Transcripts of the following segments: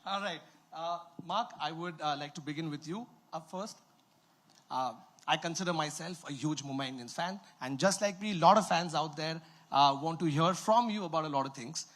All right. Mark, I would like to begin with you up first. I consider myself a huge Mumbai Indians fan, and just like me, a lot of fans out there want to hear from you about a lot of things.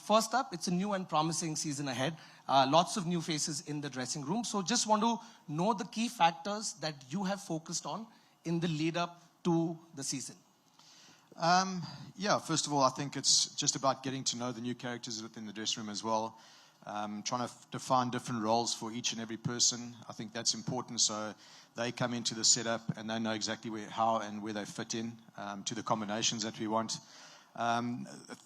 First up, it's a new and promising season ahead. Lots of new faces in the dressing room. So just want to know the key factors that you have focused on in the lead up to the season. Yeah, first of all, I think it's just about getting to know the new characters within the dressing room as well. Trying to define different roles for each and every person. I think that's important, so they come into the setup and they know exactly how and where they fit in to the combinations that we want.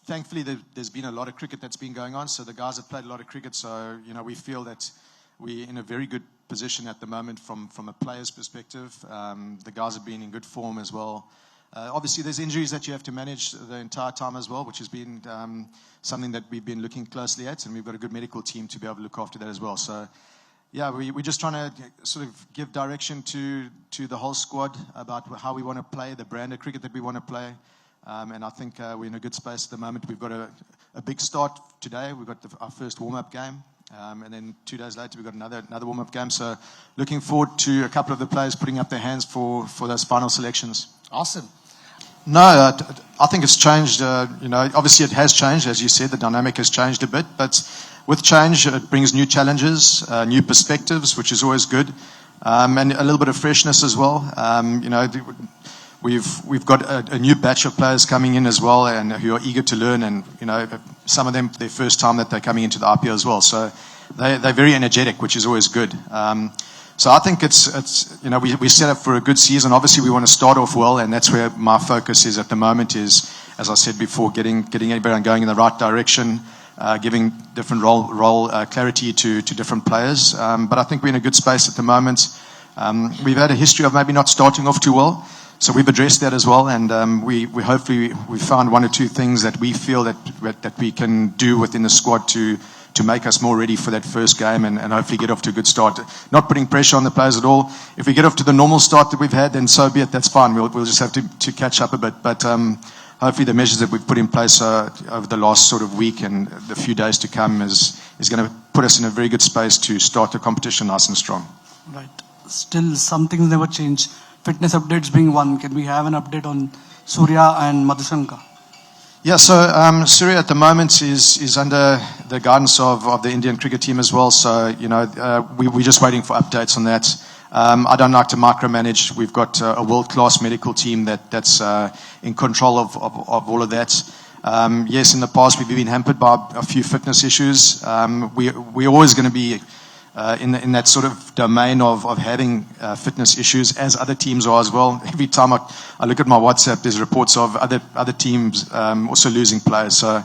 Thankfully, there's been a lot of cricket that's been going on, so the guys have played a lot of cricket, so we feel that we're in a very good position at the moment from a player's perspective. The guys have been in good form as well. Obviously, there's injuries that you have to manage the entire time as well, which has been something that we've been looking closely at, and we've got a good medical team to be able to look after that as well. So, yeah, we're just trying to sort of give direction to the whole squad about how we want to play, the brand of cricket that we want to play. And I think we're in a good space at the moment. We've got a big start today. We've got our first warm-up game. And then 2 days later, we've got another warm-up game. So looking forward to a couple of the players putting up their hands for those final selections. Awesome. No, I think it's changed. Obviously it has changed. As you said, the dynamic has changed a bit. But with change, it brings new challenges, new perspectives, which is always good. And a little bit of freshness as well. We've got a new batch of players coming in as well, and who are eager to learn. And some of them, their first time that they're coming into the IPL as well. So they're very energetic, which is always good. So I think it's we set up for a good season. Obviously, we want to start off well, and that's where my focus is at the moment. Is, as I said before, getting everyone going in the right direction, giving different role clarity to different players. But I think we're in a good space at the moment. We've had a history of maybe not starting off too well. So we've addressed that as well, and we hopefully we found one or two things that we feel that we can do within the squad to make us more ready for that first game and hopefully get off to a good start. Not putting pressure on the players at all. If we get off to the normal start that we've had, then so be it. That's fine. We'll just have to catch up a bit. But hopefully the measures that we've put in place over the last sort of week and the few days to come is going to put us in a very good space to start the competition nice and strong. Right. Still, some things never change. Fitness updates being one. Can we have an update on Surya and Madhusanka? Yeah, so Surya at the moment is under the guidance of the Indian cricket team as well. So, we're just waiting for updates on that. I don't like to micromanage. We've got a world-class medical team that's in control of all of that. Yes, in the past we've been hampered by a few fitness issues. We're always going to be in that sort of domain of having fitness issues, as other teams are as well. Every time I look at my WhatsApp, there's reports of other teams also losing players. So,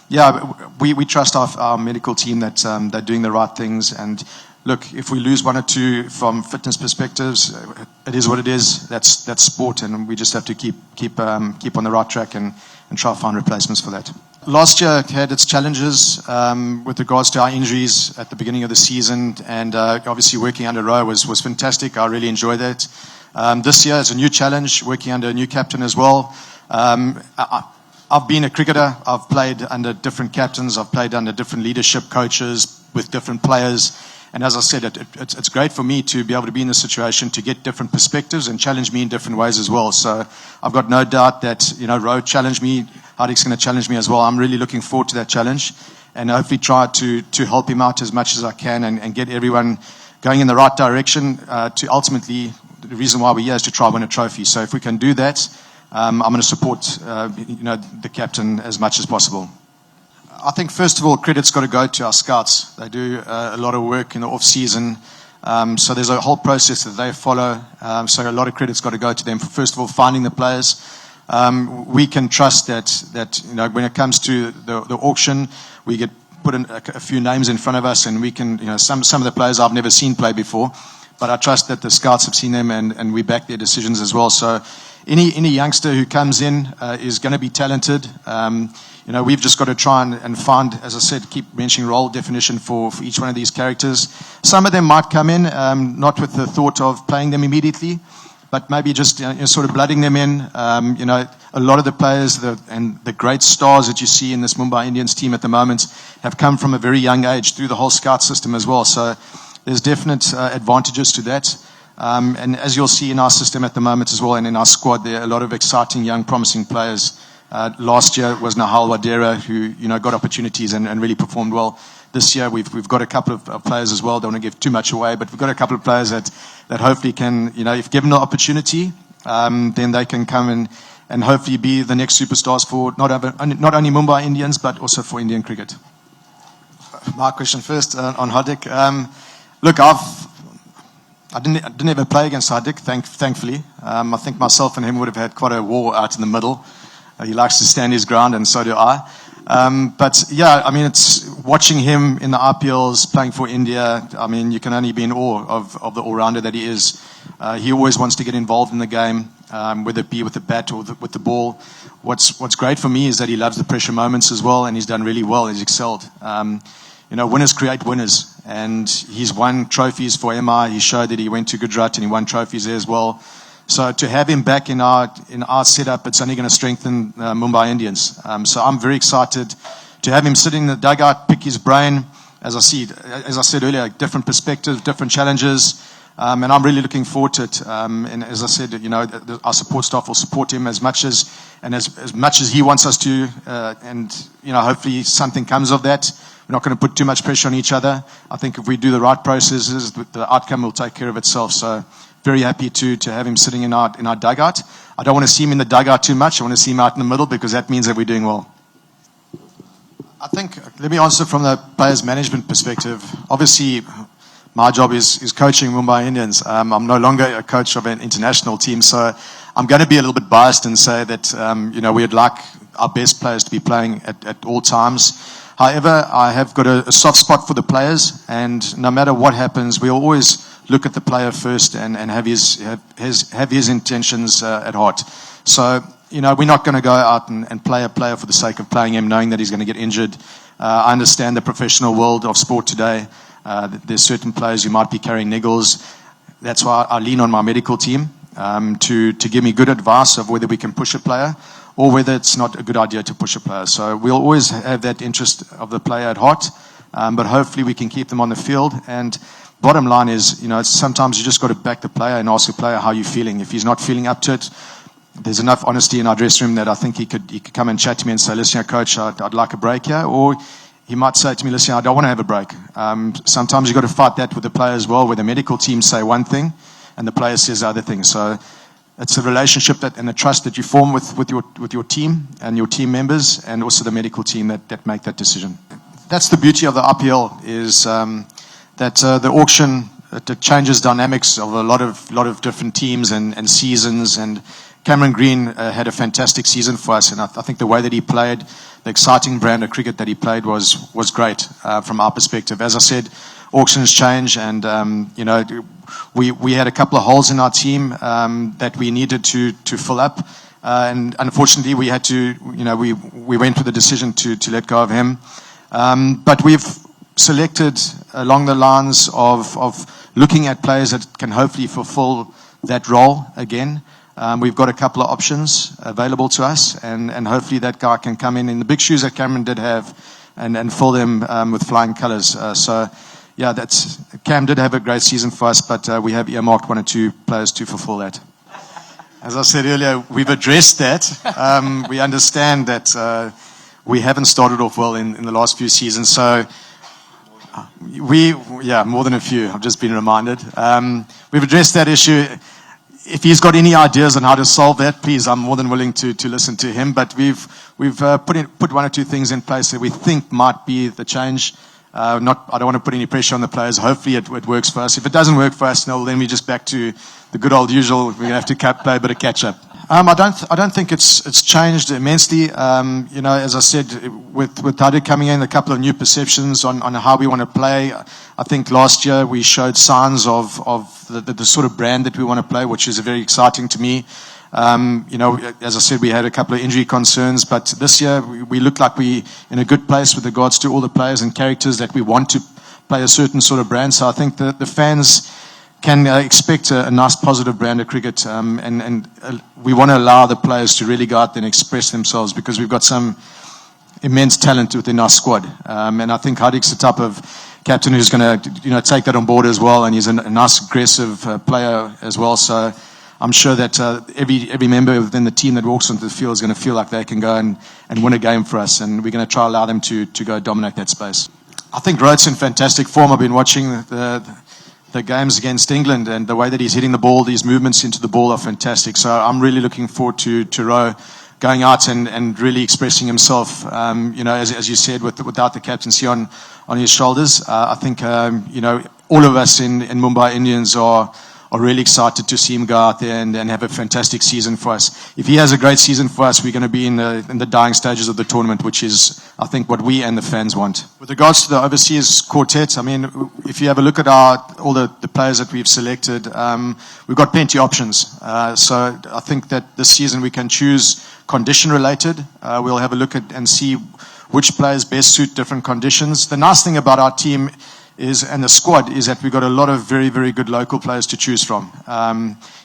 yeah, we trust our medical team that they're doing the right things. And look, if we lose one or two from fitness perspectives, it is what it is. That's sport, and we just have to keep on the right track and try to find replacements for that. Last year had its challenges with regards to our injuries at the beginning of the season, and obviously working under Rowe was fantastic. I really enjoyed that. This year is a new challenge, working under a new captain as well. I've been a cricketer. I've played under different captains. I've played under different leadership coaches with different players. And as I said, it's great for me to be able to be in this situation, to get different perspectives and challenge me in different ways as well. So I've got no doubt that, Rowe challenged me. AajTak's going to challenge me as well. I'm really looking forward to that challenge, and hopefully try to help him out as much as I can and get everyone going in the right direction to ultimately, the reason why we're here is to try and win a trophy. So if we can do that, I'm going to support the captain as much as possible. I think, first of all, credit's got to go to our scouts. They do a lot of work in the off-season. So there's a whole process that they follow. So a lot of credit's got to go to them for, first of all, finding the players. We can trust that when it comes to the auction, we get put in a few names in front of us, and we can, some of the players I've never seen play before, but I trust that the scouts have seen them and we back their decisions as well. So any youngster who comes in is going to be talented. We've just got to try and find, as I said, keep mentioning role definition for each one of these characters. Some of them might come in, not with the thought of playing them immediately, but maybe just sort of blooding them in. A a lot of the players and the great stars that you see in this Mumbai Indians team at the moment have come from a very young age through the whole scout system as well. So there's definite advantages to that. And as you'll see in our system at the moment as well, and in our squad, there are a lot of exciting, young, promising players. Last year was Nahal Wadera, who got opportunities and really performed well. This year we've got a couple of players as well. Don't want to give too much away, but we've got a couple of players that hopefully can, if given the opportunity, then they can come and hopefully be the next superstars for not only Mumbai Indians but also for Indian cricket. My question first on Hardik. Look, I didn't ever play against Hardik, thankfully. I think myself and him would have had quite a war out in the middle. He likes to stand his ground, and so do I. But yeah, I mean, it's watching him in the IPLs playing for India. I mean, you can only be in awe of the all-rounder that he is. He always wants to get involved in the game, whether it be with the bat or with the ball. What's great for me is that he loves the pressure moments as well, and he's done really well. He's excelled. Winners create winners, and he's won trophies for MI. He showed that he went to Gujarat and he won trophies there as well. So to have him back in our setup, it's only going to strengthen Mumbai Indians. So I'm very excited to have him sitting in the dugout, pick his brain. As I said earlier, different perspectives, different challenges, and I'm really looking forward to it. And as I said, our support staff will support him as much as he wants us to, and hopefully something comes of that. We're not going to put too much pressure on each other. I think if we do the right processes, the outcome will take care of itself. So very happy to have him sitting in our dugout. I don't want to see him in the dugout too much. I want to see him out in the middle because that means that we're doing well. I think, let me answer from the players management perspective. Obviously, my job is coaching Mumbai Indians. I'm no longer a coach of an international team, so I'm going to be a little bit biased and say that we'd like our best players to be playing at all times. However, I have got a soft spot for the players, and no matter what happens, we'll always look at the player first and have his intentions at heart. So, we're not going to go out and play a player for the sake of playing him, knowing that he's going to get injured. I understand the professional world of sport today. There's certain players who might be carrying niggles. That's why I lean on my medical team to give me good advice of whether we can push a player or whether it's not a good idea to push a player. So we'll always have that interest of the player at heart, but hopefully we can keep them on the field. And bottom line is, sometimes you just got to back the player and ask the player how you're feeling. If he's not feeling up to it, there's enough honesty in our dressing room that I think he could come and chat to me and say, listen, coach, I'd like a break here. Or he might say to me, listen, I don't want to have a break. Sometimes you've got to fight that with the player as well, where the medical team say one thing and the player says the other thing. So it's a relationship and the trust that you form with your team and your team members and also the medical team that make that decision. That's the beauty of the IPL is that the auction it changes dynamics of a lot of different teams and seasons. And Cameron Green had a fantastic season for us, and I think the way that he played, the exciting brand of cricket that he played was great from our perspective. As I said, auctions change, and we had a couple of holes in our team that we needed to fill up, and unfortunately we had to we went with the decision to let go of him, but we've selected along the lines of looking at players that can hopefully fulfill that role again. We've got a couple of options available to us, and hopefully that guy can come in the big shoes that Cameron did have and fill them with flying colours. So, yeah, Cam did have a great season for us, but we have earmarked one or two players to fulfill that. As I said earlier, we've addressed that. We understand that we haven't started off well in the last few seasons, so more than a few. I've just been reminded. We've addressed that issue. If he's got any ideas on how to solve that, please, I'm more than willing to listen to him. But we've put one or two things in place that we think might be the change. I don't want to put any pressure on the players. Hopefully it works for us. If it doesn't work for us, then we're just back to the good old usual. We're going to have to play a bit of catch up. I don't think it's changed immensely. As I said, with Tade coming in, a couple of new perceptions on how we want to play. I think last year we showed signs of the sort of brand that we want to play, which is very exciting to me. As I said, we had a couple of injury concerns, but this year we look like we're in a good place with regards to all the players and characters that we want to play a certain sort of brand. So I think the fans can expect a nice positive brand of cricket, and we want to allow the players to really go out there and express themselves, because we've got some immense talent within our squad, and I think Hardik's the type of captain who's going to take that on board as well, and he's a nice aggressive player as well. So I'm sure that every member within the team that walks onto the field is going to feel like they can go and win a game for us, and we're going to try to allow them to go dominate that space. I think Rohit's in fantastic form. I've been watching the games against England, and the way that he's hitting the ball, these movements into the ball are fantastic. So I'm really looking forward to Roh going out and really expressing himself, as you said, without the captaincy on his shoulders. I think, all of us in Mumbai Indians are really excited to see him go out there and have a fantastic season for us. If he has a great season for us, we're going to be in the dying stages of the tournament, which is, I think, what we and the fans want. With regards to the overseas quartet, I mean, if you have a look at all the players that we've selected, we've got plenty of options. So I think that this season we can choose condition related. We'll have a look at and see which players best suit different conditions. The nice thing about our team and the squad is that we've got a lot of very, very good local players to choose from.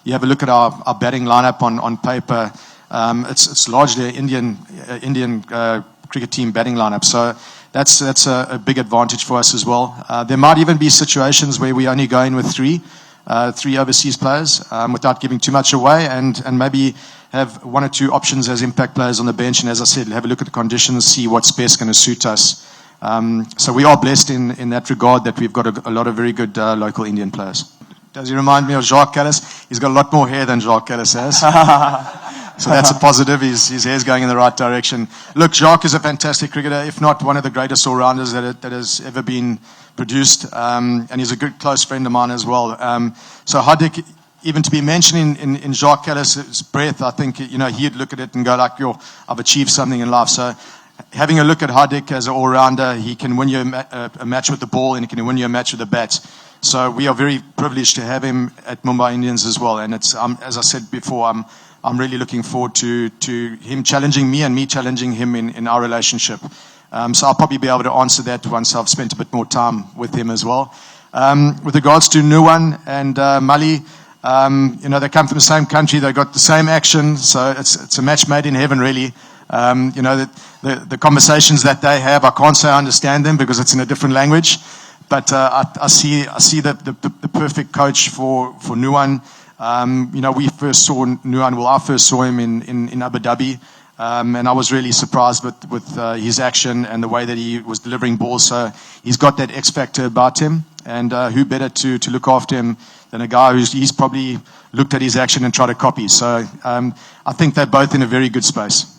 You have a look at our batting lineup on paper. It's largely an Indian cricket team batting lineup. So that's a big advantage for us as well. There might even be situations where we only go in with three overseas players without giving too much away, and maybe have one or two options as impact players on the bench. And as I said, have a look at the conditions, see what's best going to suit us. So we are blessed in that regard, that we've got a lot of very good local Indian players. Does he remind me of Jacques Kallis? He's got a lot more hair than Jacques Kallis has. So that's a positive. His hair's going in the right direction. Look, Jacques is a fantastic cricketer, if not one of the greatest all-rounders that has ever been produced. And he's a good close friend of mine as well. So Hardik, even to be mentioned in Jacques Kallis' breath, I think, he'd look at it and go like, I've achieved something in life. So having a look at Hardik as an all-rounder, he can win you a match with the ball, and he can win you a match with the bat. So we are very privileged to have him at Mumbai Indians as well. And it's, as I said before, I'm really looking forward to him challenging me and me challenging him in our relationship. So I'll probably be able to answer that once I've spent a bit more time with him as well. With regards to Nuwan and Mali, they come from the same country, they got the same action, so it's a match made in heaven, really. The conversations that they have, I can't say I understand them because it's in a different language, but I see the perfect coach for Nuwan. We first saw Nuwan, I first saw him in Abu Dhabi, and I was really surprised with his action and the way that he was delivering balls. So he's got that X factor about him, and who better to look after him than a guy he's probably looked at his action and tried to copy. So I think they're both in a very good space.